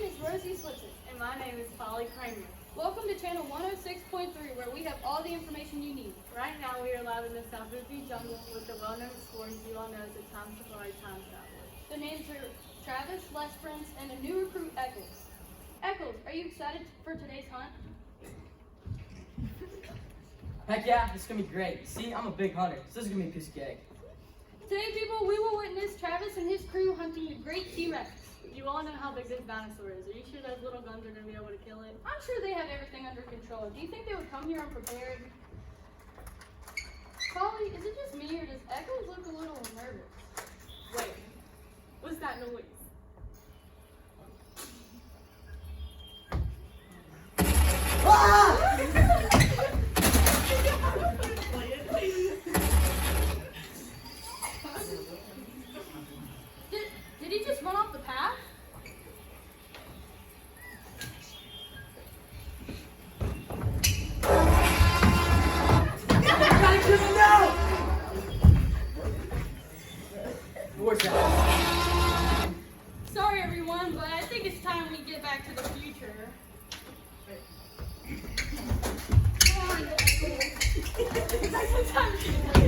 is Rosie Switzer. And my name is Polly Kramer. Welcome to channel 106.3, where we have all the information you need. Right now we are live in the South Rupee jungle with the well-known explorers you all know as the Time Safari Time Travelers. The names are Travis, Les Prince, and a new recruit, Eccles. Eccles, are you excited for today's hunt? Heck yeah, this is gonna be great. See, I'm a big hunter, so this is gonna be a piece of cake. Today, people, we will witness Travis and his crew hunting the great T-Rex. You all know how big this dinosaur is. Are you sure those little guns are going to be able to kill it? I'm sure they have everything under control. Do you think they would come here unprepared? Polly, is it just me, or does Eccles look a little nervous? Wait, what's that noise? Did he just run off the path? Where's that? Sorry, everyone, but I think it's time we get back to the future. Come on, Eccles. It's time to